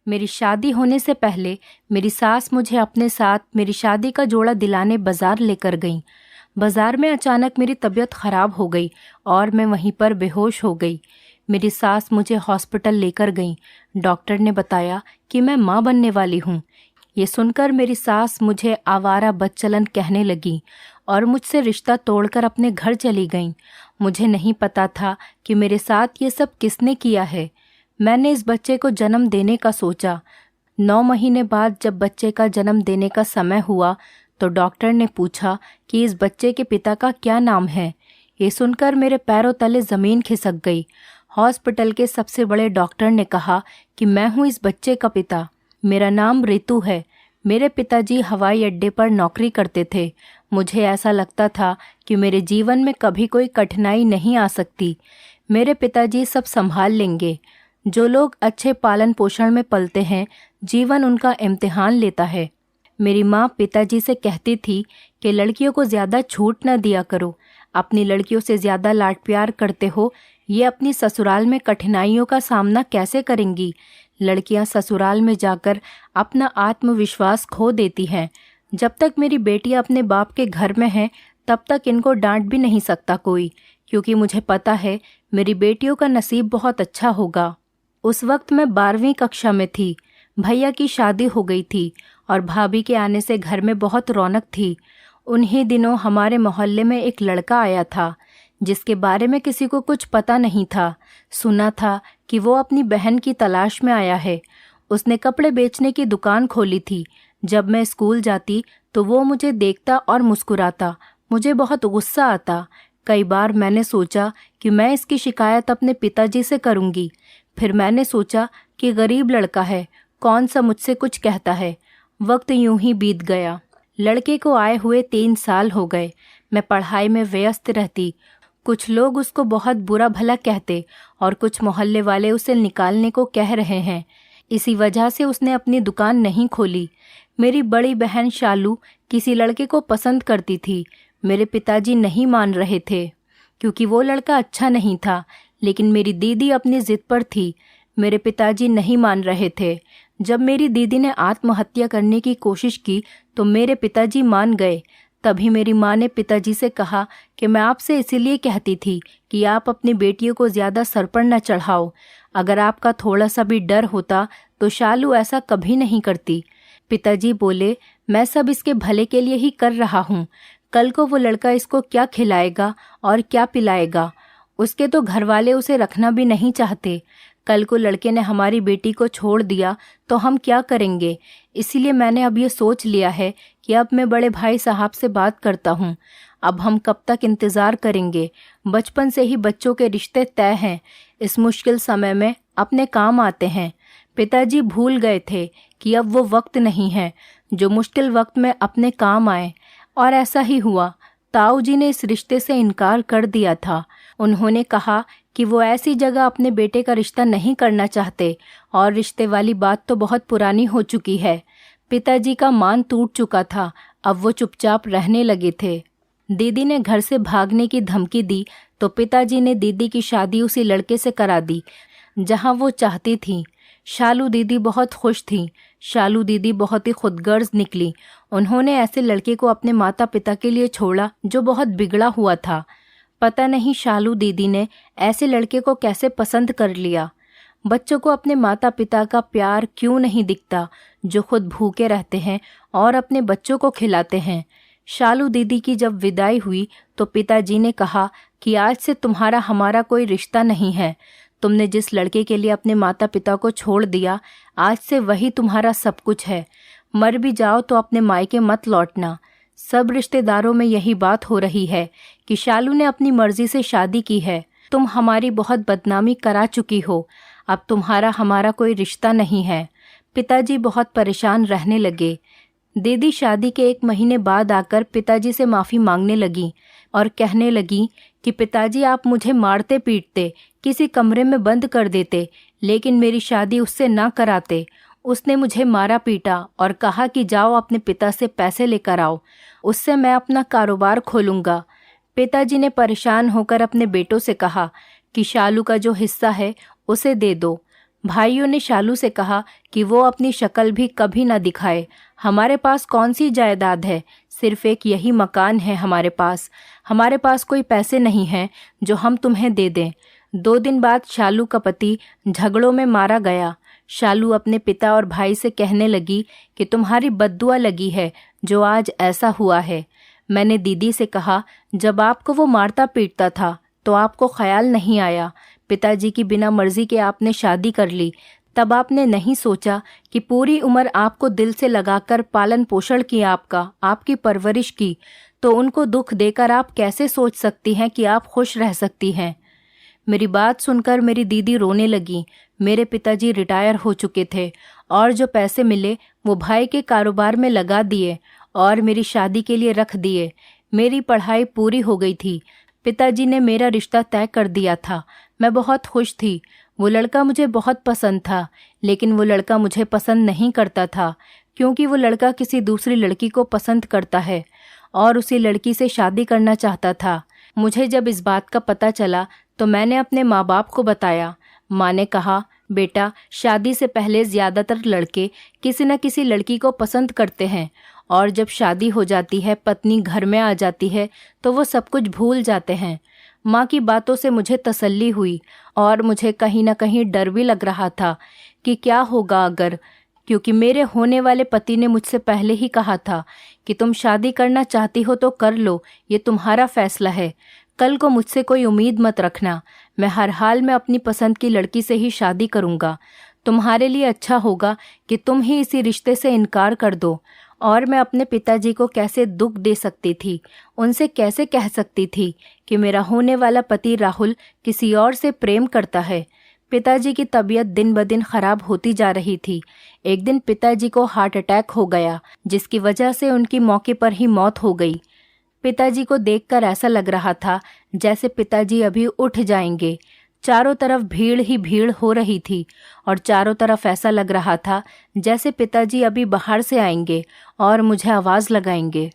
मेरी शादी होने से पहले मेरी सास मुझे अपने साथ मेरी शादी का जोड़ा दिलाने बाजार लेकर गईं। बाजार में अचानक मेरी तबीयत खराब हो गई और मैं वहीं पर बेहोश हो गई। मेरी सास मुझे हॉस्पिटल लेकर गईं। डॉक्टर ने बताया कि मैं माँ बनने वाली हूँ। ये सुनकर मेरी सास मुझे आवारा बदचलन कहने लगी और मुझसे रिश्ता तोड़कर अपने घर चली गईं। मुझे नहीं पता था कि मेरे साथ ये सब किसने किया है। मैंने इस बच्चे को जन्म देने का सोचा। 9 महीने बाद जब बच्चे का जन्म देने का समय हुआ तो डॉक्टर ने पूछा कि इस बच्चे के पिता का क्या नाम है। ये सुनकर मेरे पैरों तले ज़मीन खिसक गई। हॉस्पिटल के सबसे बड़े डॉक्टर ने कहा कि मैं हूँ इस बच्चे का पिता। मेरा नाम रितु है। मेरे पिताजी हवाई अड्डे पर नौकरी करते थे। मुझे ऐसा लगता था कि मेरे जीवन में कभी कोई कठिनाई नहीं आ सकती। मेरे पिताजी सब संभाल लेंगे। जो लोग अच्छे पालन पोषण में पलते हैं, जीवन उनका इम्तिहान लेता है। मेरी माँ पिताजी से कहती थी कि लड़कियों को ज़्यादा छूट न दिया करो। अपनी लड़कियों से ज़्यादा लाड प्यार करते हो, ये अपनी ससुराल में कठिनाइयों का सामना कैसे करेंगी। लड़कियां ससुराल में जाकर अपना आत्मविश्वास खो देती हैं। जब तक मेरी बेटियां अपने बाप के घर में हैं, तब तक इनको डांट भी नहीं सकता कोई, क्योंकि मुझे पता है मेरी बेटियों का नसीब बहुत अच्छा होगा। उस वक्त मैं 12वीं कक्षा में थी। भैया की शादी हो गई थी और भाभी के आने से घर में बहुत रौनक थी। उन्हीं दिनों हमारे मोहल्ले में एक लड़का आया था जिसके बारे में किसी को कुछ पता नहीं था। सुना था कि वो अपनी बहन की तलाश में आया है। उसने कपड़े बेचने की दुकान खोली थी। जब मैं स्कूल जाती तो वो मुझे देखता और मुस्कुराता। मुझे बहुत गुस्सा आता। कई बार मैंने सोचा कि मैं इसकी शिकायत अपने पिताजी से करूंगी। फिर मैंने सोचा कि गरीब लड़का है, कौन सा मुझसे कुछ कहता है। वक्त यूं ही बीत गया। लड़के को आए हुए 3 साल हो गए। मैं पढ़ाई में व्यस्त रहती। कुछ लोग उसको बहुत बुरा भला कहते और कुछ मोहल्ले वाले उसे निकालने को कह रहे हैं। इसी वजह से उसने अपनी दुकान नहीं खोली। मेरी बड़ी बहन शालू किसी लड़के को पसंद करती थी। मेरे पिताजी नहीं मान रहे थे क्योंकि वो लड़का अच्छा नहीं था, लेकिन मेरी दीदी अपनी जिद पर थी। मेरे पिताजी नहीं मान रहे थे। जब मेरी दीदी ने आत्महत्या करने की कोशिश की तो मेरे पिताजी मान गए। तभी मेरी माँ ने पिताजी से कहा कि मैं आपसे इसीलिए कहती थी कि आप अपनी बेटियों को ज़्यादा सर पर न चढ़ाओ। अगर आपका थोड़ा सा भी डर होता तो शालू ऐसा कभी नहीं करती। पिताजी बोले, मैं सब इसके भले के लिए ही कर रहा हूँ। कल को वो लड़का इसको क्या खिलाएगा और क्या पिलाएगा। उसके तो घर वाले उसे रखना भी नहीं चाहते। कल को लड़के ने हमारी बेटी को छोड़ दिया तो हम क्या करेंगे। इसीलिए मैंने अब ये सोच लिया है कि अब मैं बड़े भाई साहब से बात करता हूँ। अब हम कब तक इंतज़ार करेंगे। बचपन से ही बच्चों के रिश्ते तय हैं। इस मुश्किल समय में अपने काम आते हैं। पिताजी भूल गए थे कि अब वो वक्त नहीं है जो मुश्किल वक्त में अपने काम आए, और ऐसा ही हुआ। ताऊ जी ने इस रिश्ते से इनकार कर दिया था। उन्होंने कहा कि वो ऐसी जगह अपने बेटे का रिश्ता नहीं करना चाहते और रिश्ते वाली बात तो बहुत पुरानी हो चुकी है। पिताजी का मान टूट चुका था। अब वो चुपचाप रहने लगे थे। दीदी ने घर से भागने की धमकी दी तो पिताजी ने दीदी की शादी उसी लड़के से करा दी जहां वो चाहती थी। शालू दीदी बहुत खुश थी। शालू दीदी बहुत ही खुदगर्ज निकली। उन्होंने ऐसे लड़के को अपने माता पिता के लिए छोड़ा जो बहुत बिगड़ा हुआ था। पता नहीं शालू दीदी ने ऐसे लड़के को कैसे पसंद कर लिया। बच्चों को अपने माता पिता का प्यार क्यों नहीं दिखता, जो खुद भूखे रहते हैं और अपने बच्चों को खिलाते हैं। शालू दीदी की जब विदाई हुई तो पिताजी ने कहा कि आज से तुम्हारा हमारा कोई रिश्ता नहीं है। तुमने जिस लड़के के लिए अपने माता पिता को छोड़ दिया, आज से वही तुम्हारा सब कुछ है। मर भी जाओ तो अपने मायके मत लौटना। सब रिश्तेदारों में यही बात हो रही है कि शालू ने अपनी मर्जी से शादी की है। तुम हमारी बहुत बदनामी करा चुकी हो। अब तुम्हारा हमारा कोई रिश्ता नहीं है। पिताजी बहुत परेशान रहने लगे। दीदी शादी के 1 महीने बाद आकर पिताजी से माफ़ी मांगने लगी और कहने लगी कि पिताजी आप मुझे मारते पीटते, किसी कमरे में बंद कर देते, लेकिन मेरी शादी उससे ना कराते। उसने मुझे मारा पीटा और कहा कि जाओ अपने पिता से पैसे लेकर आओ, उससे मैं अपना कारोबार खोलूँगा। पिताजी ने परेशान होकर अपने बेटों से कहा कि शालू का जो हिस्सा है उसे दे दो। भाइयों ने शालू से कहा कि वो अपनी शक्ल भी कभी न दिखाए। हमारे पास कौन सी जायदाद है, सिर्फ एक यही मकान है हमारे पास कोई पैसे नहीं हैं जो हम तुम्हें दे दें। 2 दिन बाद शालू का पति झगड़ों में मारा गया। शालू अपने पिता और भाई से कहने लगी कि तुम्हारी बद्दुआ लगी है जो आज ऐसा हुआ है। मैंने दीदी से कहा, जब आपको वो मारता पीटता था तो आपको ख्याल नहीं आया। पिताजी की बिना मर्जी के आपने शादी कर ली, तब आपने नहीं सोचा कि पूरी उम्र आपको दिल से लगाकर पालन पोषण किया, आपकी परवरिश की, तो उनको दुख देकर आप कैसे सोच सकती हैं कि आप खुश रह सकती हैं। मेरी बात सुनकर मेरी दीदी रोने लगी। मेरे पिताजी रिटायर हो चुके थे और जो पैसे मिले वो भाई के कारोबार में लगा दिए और मेरी शादी के लिए रख दिए। मेरी पढ़ाई पूरी हो गई थी। पिताजी ने मेरा रिश्ता तय कर दिया था। मैं बहुत खुश थी। वो लड़का मुझे बहुत पसंद था, लेकिन वो लड़का मुझे पसंद नहीं करता था, क्योंकि वो लड़का किसी दूसरी लड़की को पसंद करता है और उसी लड़की से शादी करना चाहता था। मुझे जब इस बात का पता चला तो मैंने अपने माँ बाप को बताया। माँ ने कहा, बेटा, शादी से पहले ज़्यादातर लड़के किसी न किसी लड़की को पसंद करते हैं और जब शादी हो जाती है, पत्नी घर में आ जाती है तो वो सब कुछ भूल जाते हैं। माँ की बातों से मुझे तसल्ली हुई और मुझे कहीं न कहीं डर भी लग रहा था कि क्या होगा अगर, क्योंकि मेरे होने वाले पति ने मुझसे पहले ही कहा था कि तुम शादी करना चाहती हो तो कर लो, ये तुम्हारा फैसला है। कल को मुझसे कोई उम्मीद मत रखना। मैं हर हाल में अपनी पसंद की लड़की से ही शादी करूँगा। तुम्हारे लिए अच्छा होगा कि तुम ही इसी रिश्ते से इनकार कर दो। और मैं अपने पिताजी को कैसे दुख दे सकती थी, उनसे कैसे कह सकती थी कि मेरा होने वाला पति राहुल किसी और से प्रेम करता है। पिताजी की तबीयत दिन ब दिन खराब होती जा रही थी। एक दिन पिताजी को हार्ट अटैक हो गया, जिसकी वजह से उनकी मौके पर ही मौत हो गई। पिताजी को देखकर ऐसा लग रहा था जैसे पिताजी अभी उठ जाएंगे। चारों तरफ भीड़ ही भीड़ हो रही थी और चारों तरफ ऐसा लग रहा था जैसे पिताजी अभी बाहर से आएंगे और मुझे आवाज़ लगाएंगे।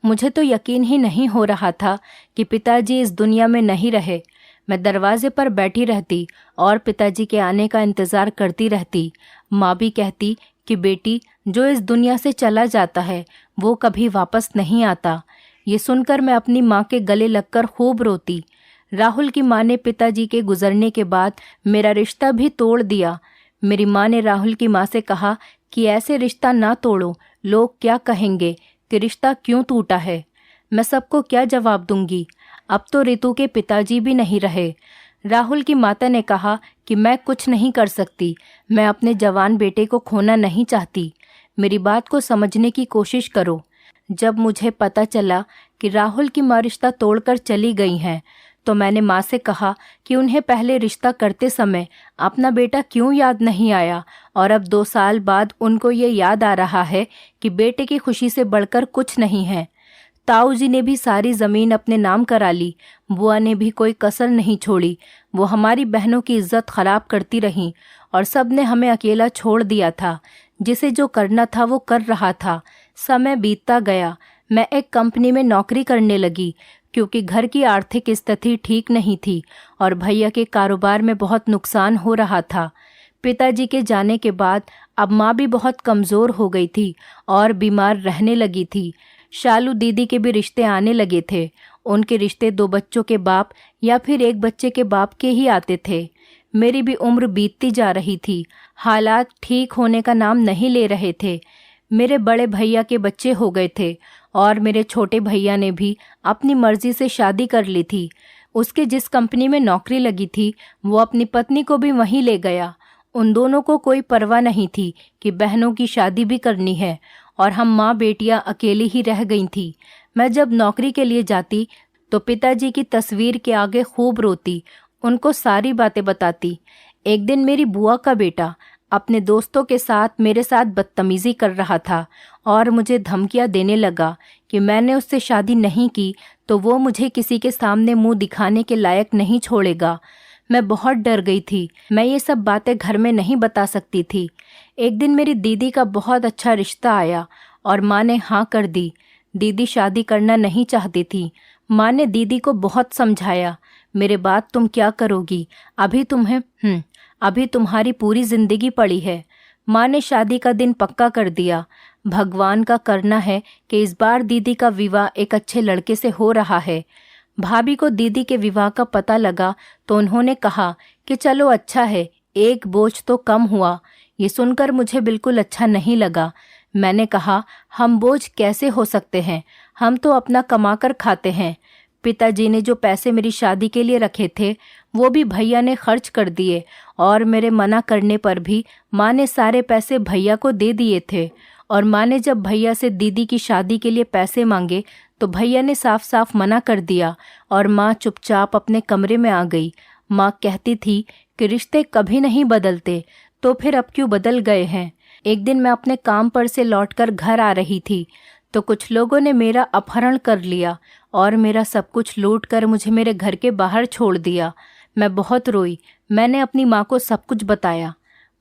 मुझे तो यकीन ही नहीं हो रहा था कि पिताजी इस दुनिया में नहीं रहे। मैं दरवाजे पर बैठी रहती और पिताजी के आने का इंतज़ार करती रहती। माँ भी कहती कि बेटी, जो इस दुनिया से चला जाता है वो कभी वापस नहीं आता। ये सुनकर मैं अपनी माँ के गले लगकर खूब रोती। राहुल की माँ ने पिताजी के गुजरने के बाद मेरा रिश्ता भी तोड़ दिया। मेरी माँ ने राहुल की माँ से कहा कि ऐसे रिश्ता ना तोड़ो, लोग क्या कहेंगे कि रिश्ता क्यों टूटा है। मैं सबको क्या जवाब दूंगी। अब तो रितु के पिताजी भी नहीं रहे। राहुल की माता ने कहा कि मैं कुछ नहीं कर सकती, मैं अपने जवान बेटे को खोना नहीं चाहती। मेरी बात को समझने की कोशिश करो। जब मुझे पता चला कि राहुल की माँ रिश्ता तोड़कर चली गई हैं, तो मैंने माँ से कहा कि उन्हें पहले रिश्ता करते समय अपना बेटा क्यों याद नहीं आया और अब 2 साल बाद उनको ये याद आ रहा है कि बेटे की खुशी से बढ़कर कुछ नहीं है। ताऊ जी ने भी सारी ज़मीन अपने नाम करा ली। बुआ ने भी कोई कसर नहीं छोड़ी। वो हमारी बहनों की इज्जत खराब करती रहीं और सब ने हमें अकेला छोड़ दिया था। जिसे जो करना था वो कर रहा था। समय बीतता गया। मैं एक कंपनी में नौकरी करने लगी, क्योंकि घर की आर्थिक स्थिति ठीक नहीं थी और भैया के कारोबार में बहुत नुकसान हो रहा था। पिताजी के जाने के बाद अब माँ भी बहुत कमज़ोर हो गई थी और बीमार रहने लगी थी। शालू दीदी के भी रिश्ते आने लगे थे। उनके रिश्ते 2 बच्चों के बाप या फिर 1 बच्चे के बाप के ही आते थे। मेरी भी उम्र बीतती जा रही थी। हालात ठीक होने का नाम नहीं ले रहे थे। मेरे बड़े भैया के बच्चे हो गए थे और मेरे छोटे भैया ने भी अपनी मर्जी से शादी कर ली थी। उसके जिस कंपनी में नौकरी लगी थी वो अपनी पत्नी को भी वहीं ले गया। उन दोनों को कोई परवाह नहीं थी कि बहनों की शादी भी करनी है और हम माँ बेटियां अकेली ही रह गई थी। मैं जब नौकरी के लिए जाती तो पिताजी की तस्वीर के आगे खूब रोती, उनको सारी बातें बताती। एक दिन मेरी बुआ का बेटा अपने दोस्तों के साथ मेरे साथ बदतमीज़ी कर रहा था और मुझे धमकियां देने लगा कि मैंने उससे शादी नहीं की तो वो मुझे किसी के सामने मुंह दिखाने के लायक नहीं छोड़ेगा। मैं बहुत डर गई थी। मैं ये सब बातें घर में नहीं बता सकती थी। एक दिन मेरी दीदी का बहुत अच्छा रिश्ता आया और माँ ने हाँ कर दी। दीदी शादी करना नहीं चाहती थी। माँ ने दीदी को बहुत समझाया, मेरे बाद तुम क्या करोगी, अभी तुम्हारी पूरी जिंदगी पड़ी है। माँ ने शादी का दिन पक्का कर दिया। भगवान का करना है कि इस बार दीदी का विवाह एक अच्छे लड़के से हो रहा है। भाभी को दीदी के विवाह का पता लगा तो उन्होंने कहा कि चलो अच्छा है, एक बोझ तो कम हुआ। ये सुनकर मुझे बिल्कुल अच्छा नहीं लगा। मैंने कहा, हम बोझ कैसे हो सकते हैं, हम तो अपना कमाकर खाते हैं। पिताजी ने जो पैसे मेरी शादी के लिए रखे थे वो भी भैया ने खर्च कर दिए और मेरे मना करने पर भी माँ ने सारे पैसे भैया को दे दिए थे। और माँ ने जब भैया से दीदी की शादी के लिए पैसे मांगे तो भैया ने साफ साफ मना कर दिया और माँ चुपचाप अपने कमरे में आ गई। माँ कहती थी कि रिश्ते कभी नहीं बदलते, तो फिर अब क्यों बदल गए हैं। एक दिन मैं अपने काम पर से लौटकर घर आ रही थी तो कुछ लोगों ने मेरा अपहरण कर लिया और मेरा सब कुछ लूट कर मुझे मेरे घर के बाहर छोड़ दिया। मैं बहुत रोई। मैंने अपनी माँ को सब कुछ बताया।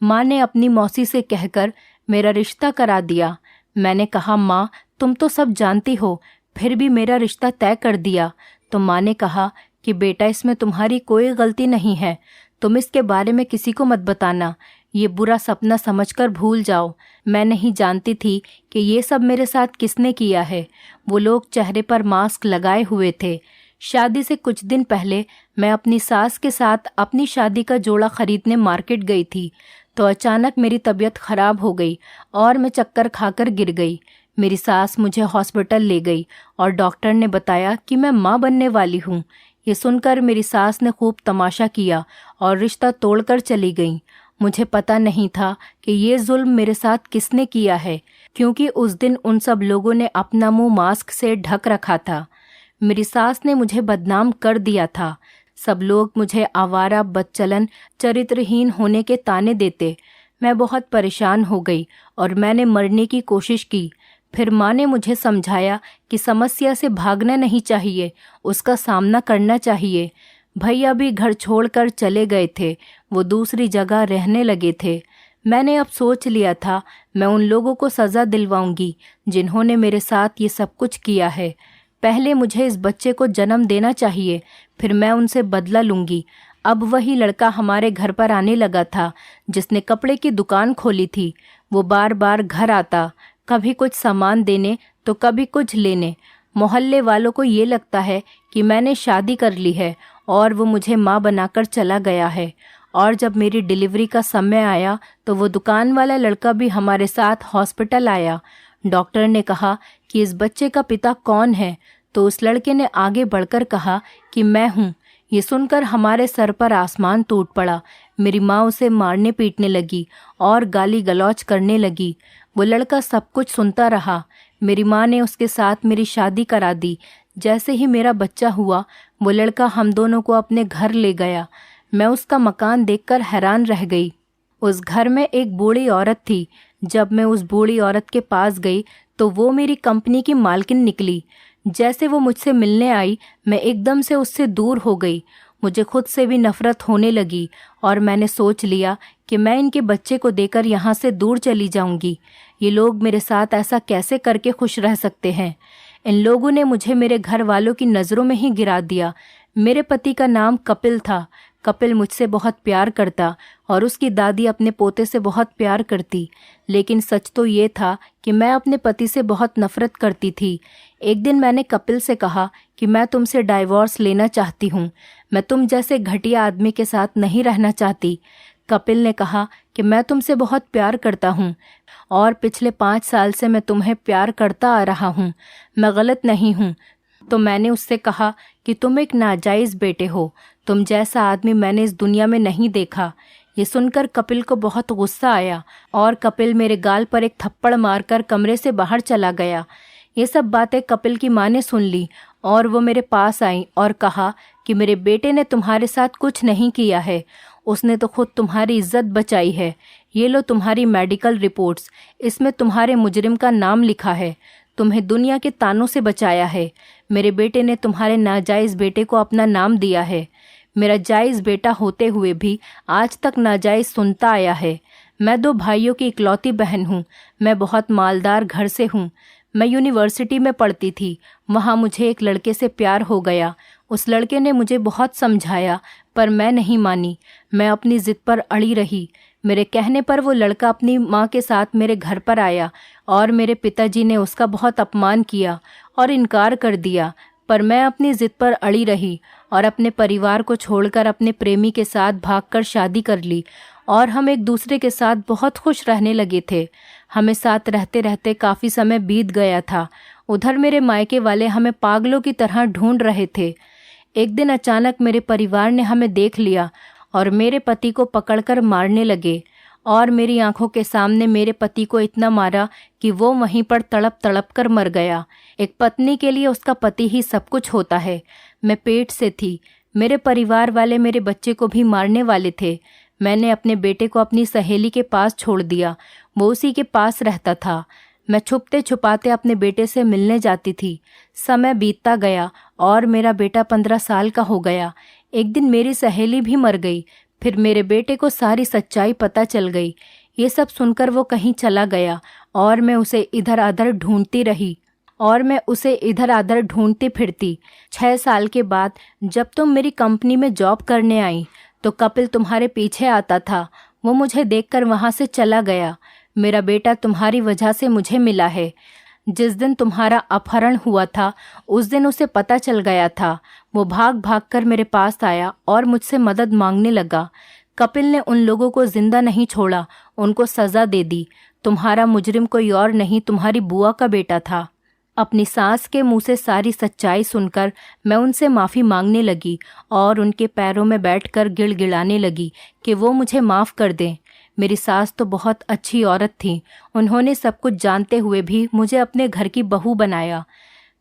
माँ ने अपनी मौसी से कहकर मेरा रिश्ता करा दिया। मैंने कहा, माँ तुम तो सब जानती हो, फिर भी मेरा रिश्ता तय कर दिया। तो माँ ने कहा कि बेटा, इसमें तुम्हारी कोई गलती नहीं है, तुम इसके बारे में किसी को मत बताना, ये बुरा सपना समझकर भूल जाओ। मैं नहीं जानती थी कि ये सब मेरे साथ किसने किया है। वो लोग चेहरे पर मास्क लगाए हुए थे। शादी से कुछ दिन पहले मैं अपनी सास के साथ अपनी शादी का जोड़ा खरीदने मार्केट गई थी तो अचानक मेरी तबीयत खराब हो गई और मैं चक्कर खाकर गिर गई। मेरी सास मुझे हॉस्पिटल ले गई और डॉक्टर ने बताया कि मैं माँ बनने वाली हूँ। ये सुनकर मेरी सास ने खूब तमाशा किया और रिश्ता तोड़कर चली गई। मुझे पता नहीं था कि ये जुल्म मेरे साथ किसने किया है, क्योंकि उस दिन उन सब लोगों ने अपना मुंह मास्क से ढक रखा था। मेरी सास ने मुझे बदनाम कर दिया था। सब लोग मुझे आवारा, बदचलन, चरित्रहीन होने के ताने देते। मैं बहुत परेशान हो गई और मैंने मरने की कोशिश की। फिर माँ ने मुझे समझाया कि समस्या से भागना नहीं चाहिए, उसका सामना करना चाहिए। भैया भी घर छोड़कर चले गए थे, वो दूसरी जगह रहने लगे थे। मैंने अब सोच लिया था मैं उन लोगों को सज़ा दिलवाऊंगी जिन्होंने मेरे साथ ये सब कुछ किया है। पहले मुझे इस बच्चे को जन्म देना चाहिए, फिर मैं उनसे बदला लूंगी। अब वही लड़का हमारे घर पर आने लगा था जिसने कपड़े की दुकान खोली थी। वो बार बार घर आता, कभी कुछ सामान देने तो कभी कुछ लेने। मोहल्ले वालों को ये लगता है कि मैंने शादी कर ली है और वो मुझे माँ बनाकर चला गया है। और जब मेरी डिलीवरी का समय आया तो वो दुकान वाला लड़का भी हमारे साथ हॉस्पिटल आया। डॉक्टर ने कहा कि इस बच्चे का पिता कौन है, तो उस लड़के ने आगे बढ़कर कहा कि मैं हूँ। ये सुनकर हमारे सर पर आसमान टूट पड़ा। मेरी माँ उसे मारने पीटने लगी और गाली गलौज करने लगी। वो लड़का सब कुछ सुनता रहा। मेरी माँ ने उसके साथ मेरी शादी करा दी। जैसे ही मेरा बच्चा हुआ वो लड़का हम दोनों को अपने घर ले गया। मैं उसका मकान देखकर हैरान रह गई। उस घर में एक बूढ़ी औरत थी। जब मैं उस बूढ़ी औरत के पास गई तो वो मेरी कंपनी की मालकिन निकली। जैसे वो मुझसे मिलने आई मैं एकदम से उससे दूर हो गई। मुझे खुद से भी नफरत होने लगी और मैंने सोच लिया कि मैं इनके बच्चे को देकर यहाँ से दूर चली जाऊंगी। ये लोग मेरे साथ ऐसा कैसे करके खुश रह सकते हैं। इन लोगों ने मुझे मेरे घर वालों की नज़रों में ही गिरा दिया। मेरे पति का नाम कपिल था। कपिल मुझसे बहुत प्यार करता और उसकी दादी अपने पोते से बहुत प्यार करती, लेकिन सच तो ये था कि मैं अपने पति से बहुत नफरत करती थी। एक दिन मैंने कपिल से कहा कि मैं तुमसे डाइवोर्स लेना चाहती हूँ, मैं तुम जैसे घटिया आदमी के साथ नहीं रहना चाहती। कपिल ने कहा कि मैं तुमसे बहुत प्यार करता हूँ और पिछले 5 साल से मैं तुम्हें प्यार करता आ रहा हूँ, मैं गलत नहीं हूँ। तो मैंने उससे कहा कि तुम एक नाजायज़ बेटे हो, तुम जैसा आदमी मैंने इस दुनिया में नहीं देखा। ये सुनकर कपिल को बहुत गुस्सा आया और कपिल मेरे गाल पर एक थप्पड़ मारकर कमरे से बाहर चला गया। ये सब बातें कपिल की माँ ने सुन ली और वो मेरे पास आई और कहा कि मेरे बेटे ने तुम्हारे साथ कुछ नहीं किया है, उसने तो खुद तुम्हारी इज्जत बचाई है। ये लो तुम्हारी मेडिकल रिपोर्ट्स, इसमें तुम्हारे मुजरिम का नाम लिखा है। तुम्हें दुनिया के तानों से बचाया है। मेरे बेटे ने तुम्हारे नाजायज़ बेटे को अपना नाम दिया है। मेरा जायज़ बेटा होते हुए भी आज तक नाजायज़ सुनता आया है। मैं 2 भाइयों की इकलौती बहन हूँ। मैं बहुत मालदार घर से हूँ। मैं यूनिवर्सिटी में पढ़ती थी। वहाँ मुझे एक लड़के से प्यार हो गया। उस लड़के ने मुझे बहुत समझाया पर मैं नहीं मानी। मैं अपनी ज़िद पर अड़ी रही। मेरे कहने पर वो लड़का अपनी माँ के साथ मेरे घर पर आया और मेरे पिताजी ने उसका बहुत अपमान किया और इनकार कर दिया। पर मैं अपनी ज़िद पर अड़ी रही और अपने परिवार को छोड़कर अपने प्रेमी के साथ भागकर शादी कर ली और हम एक दूसरे के साथ बहुत खुश रहने लगे थे। हमें साथ रहते रहते काफ़ी समय बीत गया था। उधर मेरे मायके वाले हमें पागलों की तरह ढूंढ रहे थे। एक दिन अचानक मेरे परिवार ने हमें देख लिया और मेरे पति को पकड़कर मारने लगे और मेरी आंखों के सामने मेरे पति को इतना मारा कि वो वहीं पर तड़प तड़प कर मर गया। एक पत्नी के लिए उसका पति ही सब कुछ होता है। मैं पेट से थी। मेरे परिवार वाले मेरे बच्चे को भी मारने वाले थे। मैंने अपने बेटे को अपनी सहेली के पास छोड़ दिया। वो उसी के पास रहता था। मैं छुपते छुपाते अपने बेटे से मिलने जाती थी। समय बीतता गया और मेरा बेटा 15 साल का हो गया। एक दिन मेरी सहेली भी मर गई। फिर मेरे बेटे को सारी सच्चाई पता चल गई। ये सब सुनकर वो कहीं चला गया और मैं उसे इधर उधर ढूंढती फिरती। 6 साल के बाद जब तुम मेरी कंपनी में जॉब करने आई तो कपिल तुम्हारे पीछे आता था। वो मुझे देखकर वहाँ से चला गया। मेरा बेटा तुम्हारी वजह से मुझे मिला है। जिस दिन तुम्हारा अपहरण हुआ था उस दिन उसे पता चल गया था। वो भाग भाग कर मेरे पास आया और मुझसे मदद मांगने लगा। कपिल ने उन लोगों को जिंदा नहीं छोड़ा, उनको सजा दे दी। तुम्हारा मुजरिम कोई और नहीं, तुम्हारी बुआ का बेटा था। अपनी सास के मुंह से सारी सच्चाई सुनकर मैं उनसे माफ़ी मांगने लगी और उनके पैरों में बैठकर गिड़गिड़ाने लगी कि वो मुझे माफ़ कर दें। मेरी सास तो बहुत अच्छी औरत थी। उन्होंने सब कुछ जानते हुए भी मुझे अपने घर की बहू बनाया।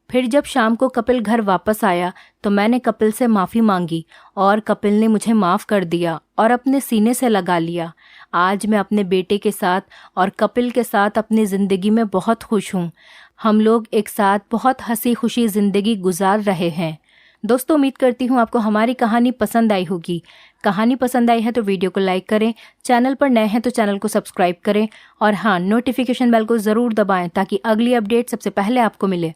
फिर जब शाम को कपिल घर वापस आया तो मैंने कपिल से माफ़ी मांगी और कपिल ने मुझे माफ़ कर दिया और अपने सीने से लगा लिया। आज मैं अपने बेटे के साथ और कपिल के साथ अपनी ज़िंदगी में बहुत खुश हूँ। हम लोग एक साथ बहुत हंसी खुशी ज़िंदगी गुजार रहे हैं। दोस्तों, उम्मीद करती हूँ आपको हमारी कहानी पसंद आई होगी। कहानी पसंद आई है तो वीडियो को लाइक करें, चैनल पर नए हैं तो चैनल को सब्सक्राइब करें और हाँ, नोटिफिकेशन बेल को ज़रूर दबाएं ताकि अगली अपडेट सबसे पहले आपको मिले।